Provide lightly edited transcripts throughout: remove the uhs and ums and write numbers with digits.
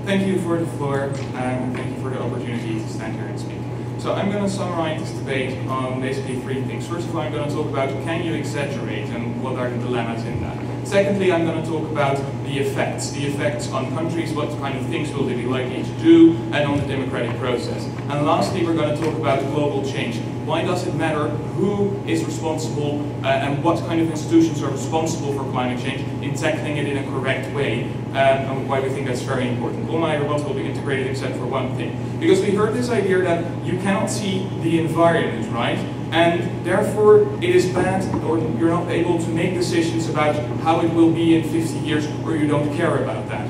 Thank you for the floor, and thank you for the opportunity to stand here and speak. So I'm going to summarize this debate on basically three things. First of all, I'm going to talk about can you exaggerate and what are the dilemmas in that. Secondly, I'm going to talk about the effects on countries, what kind of things will they be likely to do, and on the democratic process. And lastly, we're going to talk about global change. Why does it matter who is responsible and what kind of institutions are responsible for climate change in tackling it in a correct way, and why we think that's very important. All my rebuttal will be integrated except for one thing. Because we heard this idea that you cannot see the environment, right? And therefore it is bad, or you're not able to make decisions about how it will be in 50 years, or you don't care about that.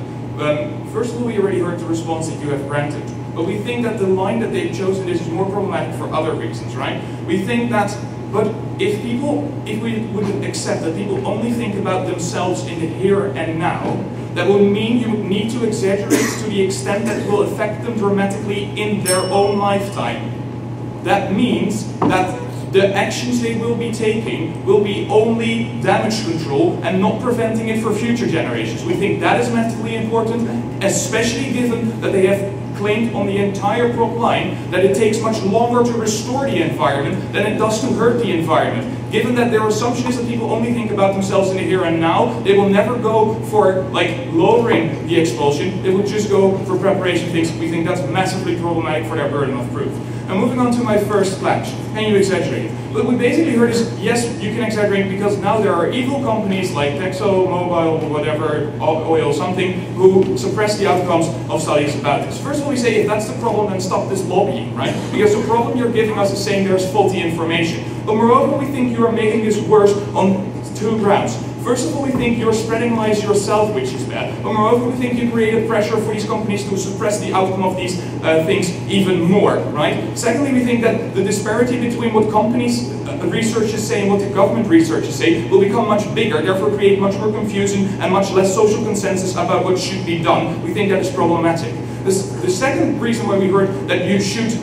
First of all, we already heard the response that you have granted. But we think that the line that they've chosen is more problematic for other reasons, right? We think that, but if we would accept that people only think about themselves in the here and now, that will mean you need to exaggerate to the extent that it will affect them dramatically in their own lifetime. That means that the actions they will be taking will be only damage control and not preventing it for future generations. We think that is massively important, especially given that they have claimed on the entire prop line that it takes much longer to restore the environment than it does to hurt the environment. Given that their assumption is that people only think about themselves in the here and now, they will never go for like lowering the expulsion, they will just go for preparation things. We think that's massively problematic for their burden of proof. And moving on to my first clash, can you exaggerate? What we basically heard is, yes, you can exaggerate because now there are evil companies like Texo, Mobile, whatever, oil, something, who suppress the outcomes of studies about this. First of all, we say, if that's the problem, then stop this lobbying, right? Because the problem you're giving us is saying there's faulty information. But moreover, we think you are making this worse on two grounds. First of all, we think you're spreading lies yourself, which is bad. But moreover, we think you created pressure for these companies to suppress the outcome of these things even more, right? Secondly, we think that the disparity between what companies researchers say and what the government researchers say will become much bigger, therefore create much more confusion and much less social consensus about what should be done. We think that is problematic. The second reason why we heard that you should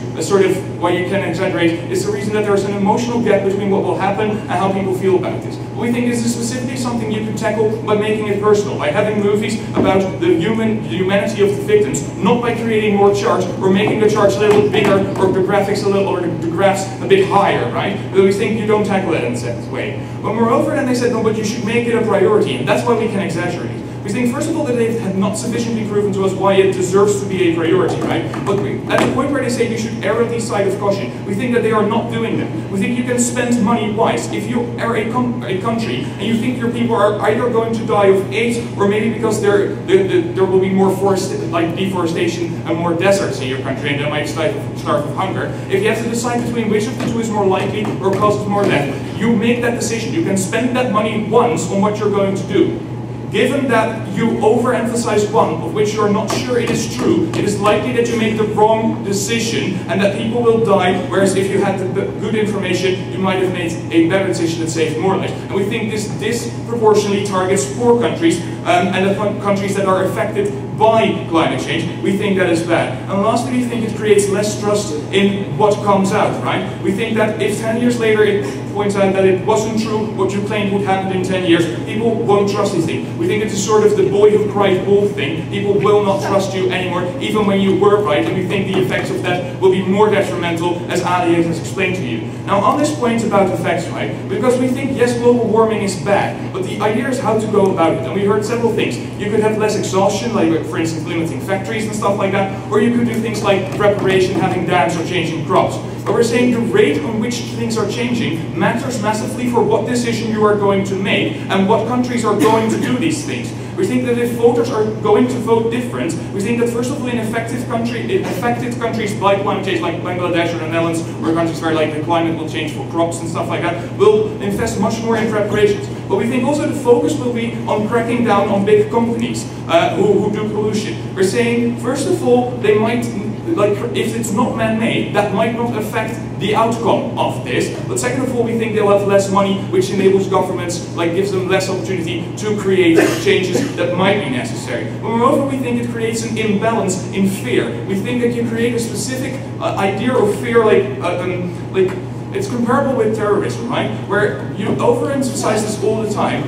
why you can exaggerate is the reason that there's an emotional gap between what will happen and how people feel about this. We think this is specifically something you can tackle by making it personal, by having movies about the humanity of the victims, not by creating more charts or making the charts a little bigger or the graphics a little, or the graphs a bit higher, right? But we think you don't tackle it in that way. But moreover, then they said, no, but you should make it a priority, and that's why we can exaggerate. We think, first of all, that they have not sufficiently proven to us why it deserves to be a priority, right? But at the point where they say you should err on the side of caution, we think that they are not doing that. We think you can spend money wise. If you are a country and you think your people are either going to die of AIDS or maybe because there will be more deforestation and more deserts in your country and they might starve of hunger, if you have to decide between which of the two is more likely or causes more death, you make that decision. You can spend that money once on what you're going to do. Given that you overemphasize one of which you are not sure it is true, it is likely that you make the wrong decision and that people will die, whereas if you had the good information, you might have made a better decision that saved more lives. And we think this disproportionately targets poor countries and the countries that are affected by climate change. We think that is bad. And lastly, we think it creates less trust in what comes out, right? We think that if 10 years later it points out that it wasn't true, what you claimed would happen in 10 years, people won't trust these things. We think it is sort of the boy who cried wolf thing. People will not trust you anymore, even when you were right, and we think the effects of that will be more detrimental, as Ali has explained to you. Now, on this point about effects, right, because we think, yes, global warming is bad, but the idea is how to go about it. And we heard several things. You could have less exhaustion, like, for instance, limiting factories and stuff like that, or you could do things like preparation, having dams, or changing crops. But we're saying the rate on which things are changing matters massively for what decision you are going to make and what countries are going to do these things. We think that if voters are going to vote different, we think that first of all in affected countries by climate change, like Bangladesh or the Netherlands, or countries where like the climate will change for crops and stuff like that, will invest much more in preparations. But we think also the focus will be on cracking down on big companies who do pollution. We're saying, first of all, they might, like, if it's not man-made, that might not affect the outcome of this. But second of all, we think they'll have less money, which enables governments, like, gives them less opportunity to create changes that might be necessary. But moreover, we think it creates an imbalance in fear. We think that you create a specific idea of fear, like it's comparable with terrorism, right? Where you overemphasize this all the time.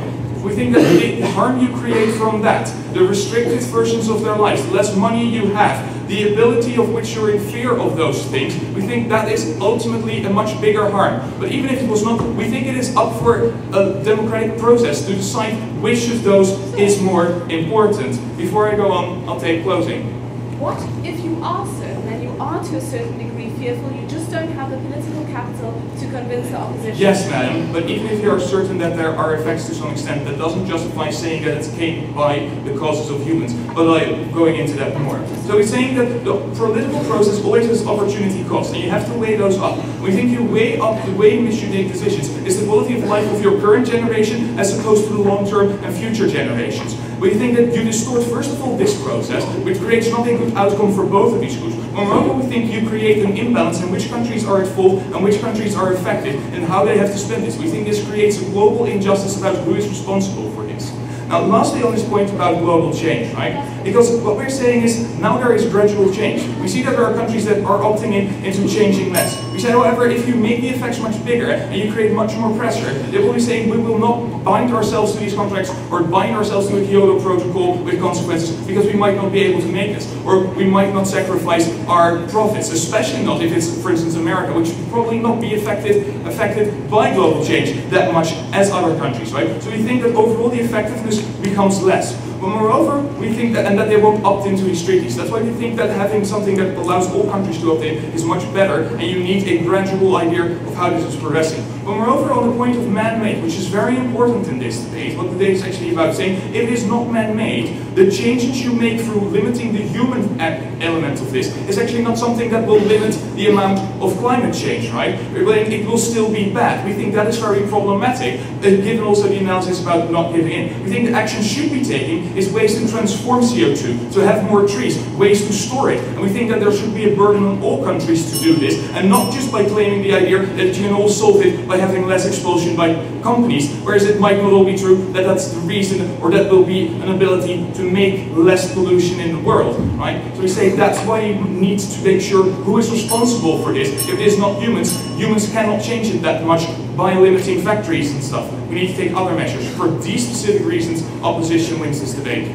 We think that the harm you create from that, the restricted versions of their lives, the less money you have, the ability of which you're in fear of those things, we think that is ultimately a much bigger harm. But even if it was not, we think it is up for a democratic process to decide which of those is more important. Before I go on, I'll take closing. What if you are certain, and you are to a certain degree fearful, you just don't have the political capital to convince the opposition? Yes, madam, but even if you are certain that there are effects to some extent, that doesn't justify saying that it's came by the causes of humans. But I'm going into that more. So we're saying that the political process always has opportunity cost, and you have to weigh those up. We think you weigh up the way in which you make decisions is the quality of life of your current generation as opposed to the long-term and future generations. We think that you distort, first of all, this process, which creates not a good outcome for both of these groups. Moreover, we think you create an imbalance in which countries are at fault and which countries are affected and how they have to spend this. We think this creates a global injustice about who is responsible for this. Now, lastly on this point about global change, right? Because what we're saying is, now there is gradual change. We see that there are countries that are opting into changing less. We say, however, if you make the effects much bigger and you create much more pressure, they will be saying we will not bind ourselves to these contracts or bind ourselves to a Kyoto Protocol with consequences because we might not be able to make this. Or we might not sacrifice our profits, especially not if it's, for instance, America, which would probably not be affected by global change that much as other countries, right? So we think that overall the effectiveness becomes less. But moreover, we think that, and that they won't opt into these treaties. That's why we think that having something that allows all countries to opt in is much better, and you need a gradual idea of how this is progressing. But moreover, on the point of man-made, which is very important in this debate, what the debate is actually about saying, if it is not man-made, the changes you make through limiting the human element of this is actually not something that will limit the amount of climate change, right? It will still be bad. We think that is very problematic, given also the analysis about not giving in. We think the action should be taken is ways to transform CO2, to have more trees, ways to store it. And we think that there should be a burden on all countries to do this, and not just by claiming the idea that you can all solve it by having less expulsion by companies, whereas it might not all be true that that's the reason, or that will be an ability to make less pollution in the world, right? So we say that's why you need to make sure who is responsible for this. If it is not humans, humans cannot change it that much by limiting factories and stuff. We need to take other measures. For these specific reasons, opposition wins this debate.